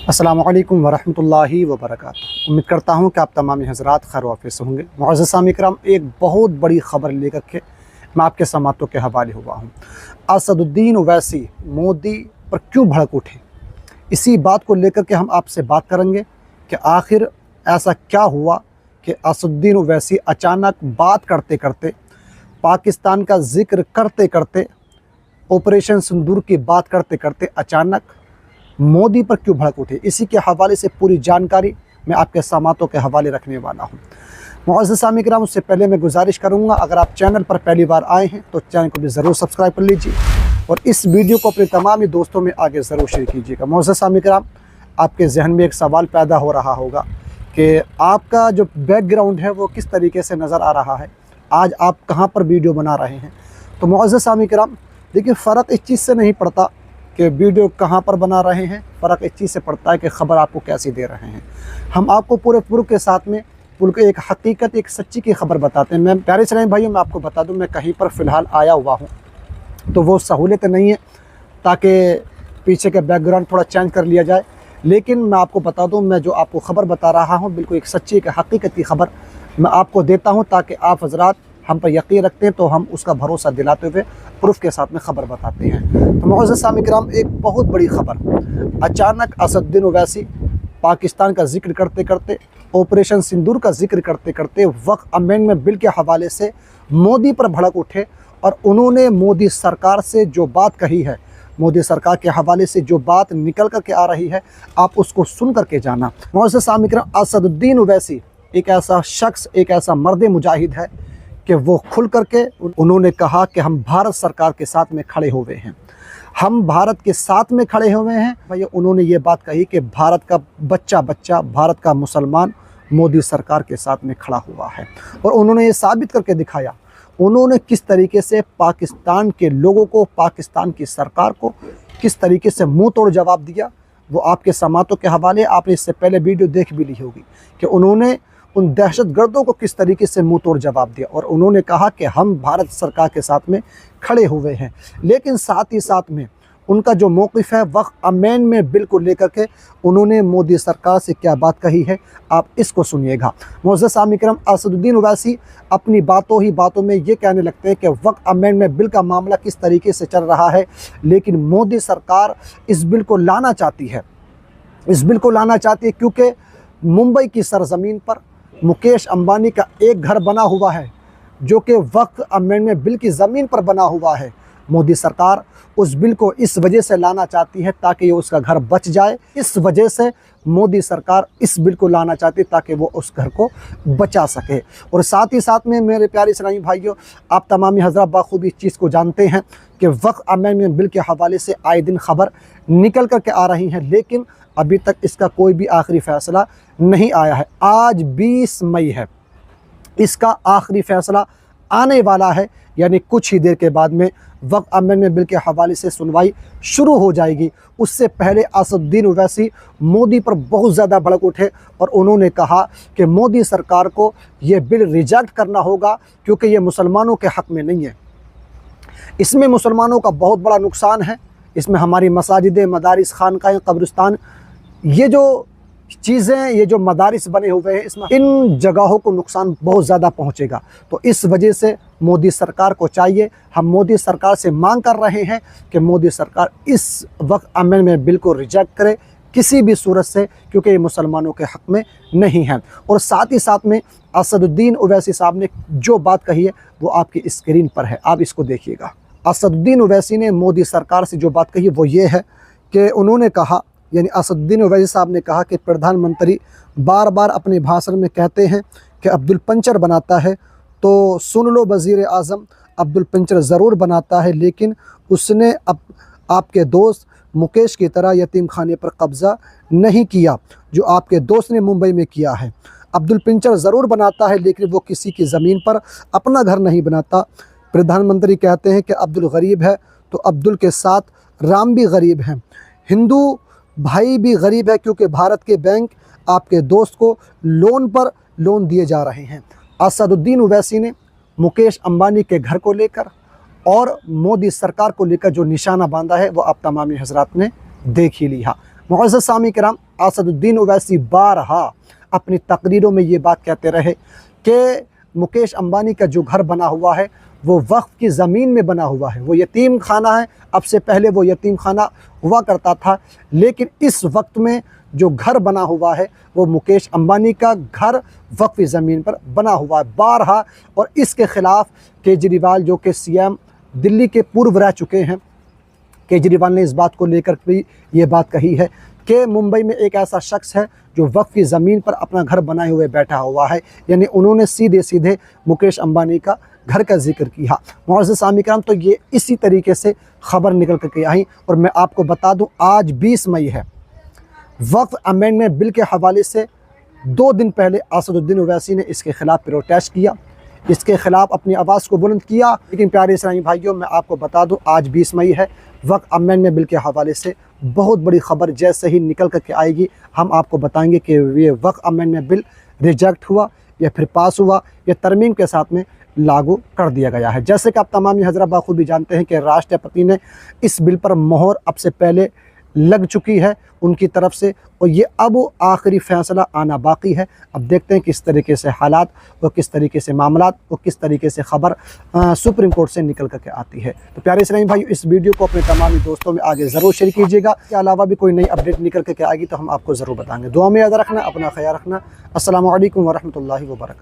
अस्सलामु अलैकुम वरहमतुल्लाहि वबरकातुहू। उम्मीद करता हूँ कि आप तमाम हज़रात खैर वाफ़िस होंगे। मुअज़्ज़ज़ सामी किराम, एक बहुत बड़ी ख़बर लेकर के मैं आपके समातों के हवाले हुआ हूँ। असदुद्दीन ओवैसी मोदी पर क्यों भड़क उठे, इसी बात को लेकर के हम आपसे बात करेंगे कि आखिर ऐसा क्या हुआ कि असदुद्दीन ओवैसी अचानक बात करते करते, पाकिस्तान का ज़िक्र करते करते, ऑपरेशन सिंदूर की बात करते करते अचानक मोदी पर क्यों भड़क उठे। इसी के हवाले से पूरी जानकारी मैं आपके समातों के हवाले रखने वाला हूँ। मुअज़्ज़ज़ सामी किराम, उससे पहले मैं गुजारिश करूँगा, अगर आप चैनल पर पहली बार आए हैं तो चैनल को भी ज़रूर सब्सक्राइब कर लीजिए और इस वीडियो को अपने तमाम ही दोस्तों में आगे ज़रूर शेयर कीजिएगा। मुअज़्ज़ज़ सामी किराम, आपके जहन में एक सवाल पैदा हो रहा होगा कि आपका जो बैकग्राउंड है वो किस तरीके से नज़र आ रहा है, आज आप कहाँ पर वीडियो बना रहे हैं। तो मुअज़्ज़ज़ सामी किराम, देखिए, फ़र्क इस चीज़ से नहीं पड़ता कि वीडियो कहाँ पर बना रहे हैं, फ़र्क इस चीज़ से पड़ता है कि ख़बर आपको कैसी दे रहे हैं। हम आपको पूरे प्रूफ के साथ में एक हकीकत, एक सच्ची की खबर बताते हैं। मैं प्यारे इस्लामी भाइयों, मैं आपको बता दूं, मैं कहीं पर फ़िलहाल आया हुआ हूं तो वो सहूलियत नहीं है ताकि पीछे का बैकग्राउंड थोड़ा चेंज कर लिया जाए। लेकिन मैं आपको बता दूं, मैं जो आपको ख़बर बता रहा हूँ बिल्कुल एक सच्ची, एक हकीकत की ख़बर मैं आपको देता हूँ ताकि आप हज़रात हम पर यकीन रखते हैं तो हम उसका भरोसा दिलाते हुए प्रूफ के साथ में ख़बर बताते हैं। तो मुअज़्ज़ज़ सामी किराम, एक बहुत बड़ी ख़बर, अचानक असदुद्दीन ओवैसी पाकिस्तान का जिक्र करते करते, ऑपरेशन सिंदूर का जिक्र करते करते, वक्फ अमेंडमेंट बिल के हवाले से मोदी पर भड़क उठे और उन्होंने मोदी सरकार से जो बात कही है, मोदी सरकार के हवाले से जो बात निकल कर के आ रही है, आप उसको सुन करके जाना। मुअज़्ज़ज़ सामी किराम, असदुद्दीन ओवैसी एक ऐसा शख्स, एक ऐसा मर्द मुजाहिद है कि वो खुल करके उन्होंने कहा कि हम भारत सरकार के साथ में खड़े हुए हैं, हम भारत के साथ में खड़े हुए हैं। भैया, उन्होंने ये बात कही कि भारत का बच्चा भारत का मुसलमान मोदी सरकार के साथ में खड़ा हुआ है और उन्होंने ये साबित करके दिखाया। उन्होंने किस तरीके से पाकिस्तान के लोगों को, पाकिस्तान की सरकार को किस तरीके से मुँह तोड़ जवाब दिया, वो आपके समातों के हवाले। आपने इससे पहले वीडियो देख भी ली होगी कि उन्होंने उन दहशतगर्दों को किस तरीके से मुंह तोड़ जवाब दिया और उन्होंने कहा कि हम भारत सरकार के साथ में खड़े हुए हैं। लेकिन साथ ही साथ में उनका जो मौक़िफ़ है वक्फ अमेंडमेंट बिल को लेकर के, उन्होंने मोदी सरकार से क्या बात कही है, आप इसको सुनिएगा। मुअज़्ज़ज़ सामी किराम, असदुद्दीन ओवैसी अपनी बातों ही बातों में ये कहने लगते हैं कि वक्फ अमेंडमेंट बिल का मामला किस तरीके से चल रहा है, लेकिन मोदी सरकार इस बिल को लाना चाहती है, इस बिल को लाना चाहती है क्योंकि मुंबई की सरज़मीन पर मुकेश अंबानी का एक घर बना हुआ है जो कि वक्फ अमेंडमेंट बिल की ज़मीन पर बना हुआ है। मोदी सरकार उस बिल को इस वजह से लाना चाहती है ताकि उसका घर बच जाए। इस वजह से मोदी सरकार इस बिल को लाना चाहती है ताकि वो उस घर को बचा सके। और साथ ही साथ में मेरे प्यारे इस्लामी भाइयों, आप तमामी हज़रात बाखूबी इस चीज़ को जानते हैं कि वक्फ अमेंडमेंट बिल के हवाले से आए दिन ख़बर निकल कर के आ रही हैं, लेकिन अभी तक इसका कोई भी आखिरी फ़ैसला नहीं आया है। आज 20 मई है, इसका आखिरी फ़ैसला आने वाला है, यानी कुछ ही देर के बाद में वक्फ अमेंडमेंट बिल के हवाले से सुनवाई शुरू हो जाएगी। उससे पहले असदुद्दीन ओवैसी मोदी पर बहुत ज़्यादा भड़क उठे और उन्होंने कहा कि मोदी सरकार को ये बिल रिजेक्ट करना होगा क्योंकि ये मुसलमानों के हक़ में नहीं है, इसमें मुसलमानों का बहुत बड़ा नुकसान है, इसमें हमारी मसाजिद, मदारिस, खानकाएँ, कब्रिस्तान, ये जो चीज़ें, ये जो मदारिस बने हुए हैं, इसमें इन जगहों को नुकसान बहुत ज़्यादा पहुंचेगा। तो इस वजह से मोदी सरकार को चाहिए, हम मोदी सरकार से मांग कर रहे हैं कि मोदी सरकार इस वक्फ अमेंडमेंट बिल को रिजेक्ट करे किसी भी सूरत से, क्योंकि ये मुसलमानों के हक़ में नहीं है। और साथ ही साथ में असदुद्दीन ओवैसी साहब ने जो बात कही है वो आपकी स्क्रीन पर है, आप इसको देखिएगा। असदुद्दीन ओवैसी ने मोदी सरकार से जो बात कही वो ये है कि उन्होंने कहा, यानी असदुद्दीन ओवैसी साहब ने कहा कि प्रधानमंत्री बार बार अपने भाषण में कहते हैं कि अब्दुल पंचर बनाता है, तो सुन लो वज़ीर आज़म, अब्दुल पंचर ज़रूर बनाता है, लेकिन उसने आपके दोस्त मुकेश की तरह यतीम खाने पर कब्ज़ा नहीं किया जो आपके दोस्त ने मुंबई में किया है। अब्दुल पंचर ज़रूर बनाता है लेकिन वो किसी की ज़मीन पर अपना घर नहीं बनाता। प्रधानमंत्री कहते हैं कि अब्दुल गरीब है, तो अब्दुल के साथ राम भी गरीब हैं, हिंदू भाई भी गरीब है क्योंकि भारत के बैंक आपके दोस्त को लोन पर लोन दिए जा रहे हैं। असदुद्दीन ओवैसी ने मुकेश अंबानी के घर को लेकर और मोदी सरकार को लेकर जो निशाना बांधा है वो आप तमामी हज़रात ने देख ही लिया। मुअज़्ज़ज़ सामी किराम, असदुद्दीन ओवैसी बारहा अपनी तकरीरों में ये बात कहते रहे कि मुकेश अंबानी का जो घर बना हुआ है वो वक्फ की ज़मीन में बना हुआ है, वो यतीम खाना है। अब से पहले वो यतीम खाना हुआ करता था, लेकिन इस वक्त में जो घर बना हुआ है वो मुकेश अंबानी का घर वक्फ ज़मीन पर बना हुआ है बारहा। और इसके ख़िलाफ़ केजरीवाल, जो कि सीएम दिल्ली के पूर्व रह चुके हैं, केजरीवाल ने इस बात को लेकर भी ये बात कही है कि मुंबई में एक ऐसा शख्स है जो वक्फ की ज़मीन पर अपना घर बनाए हुए बैठा हुआ है। यानी उन्होंने सीधे सीधे मुकेश अंबानी का घर का जिक्र किया। मुअज़्ज़ज़ सामी किराम, तो ये इसी तरीके से ख़बर निकल कर के आई। और मैं आपको बता दूं, आज 20 मई है। वक्फ अमेंडमेंट बिल के हवाले से 2 दिन पहले असदुद्दीन ओवैसी ने इसके ख़िलाफ़ प्रोटेस्ट किया, इसके ख़िलाफ़ अपनी आवाज़ को बुलंद किया। लेकिन प्यारे इस्लामी भाइयों, मैं आपको बता दूं, आज 20 मई है। वक्फ अमेंडमेंट बिल के हवाले से बहुत बड़ी ख़बर जैसे ही निकल करके आएगी, हम आपको बताएंगे कि ये वक्फ अमेंडमेंट बिल रिजेक्ट हुआ या फिर पास हुआ या तरमीम के साथ में लागू कर दिया गया है। जैसे कि आप तमाम हज़रात बाखूबी जानते हैं कि राष्ट्रपति ने इस बिल पर मोहर अब से पहले लग चुकी है उनकी तरफ से, और ये अब आखिरी फ़ैसला आना बाकी है। अब देखते हैं किस तरीके से हालात और किस तरीके से मामलात और किस तरीके से ख़बर सुप्रीम कोर्ट से निकल करके आती है। तो प्यारे इस्लामी भाइयों, इस वीडियो को अपने तमाम दोस्तों में आगे ज़रूर शेयर कीजिएगा। इसके अलावा भी कोई नई अपडेट निकल करके आएगी तो हम आपको ज़रूर बताएंगे। दुआ में याद रखना, अपना ख्याल रखना। अस्सलामु अलैकुम वरहमतुल्लाहि वबरकातुहू।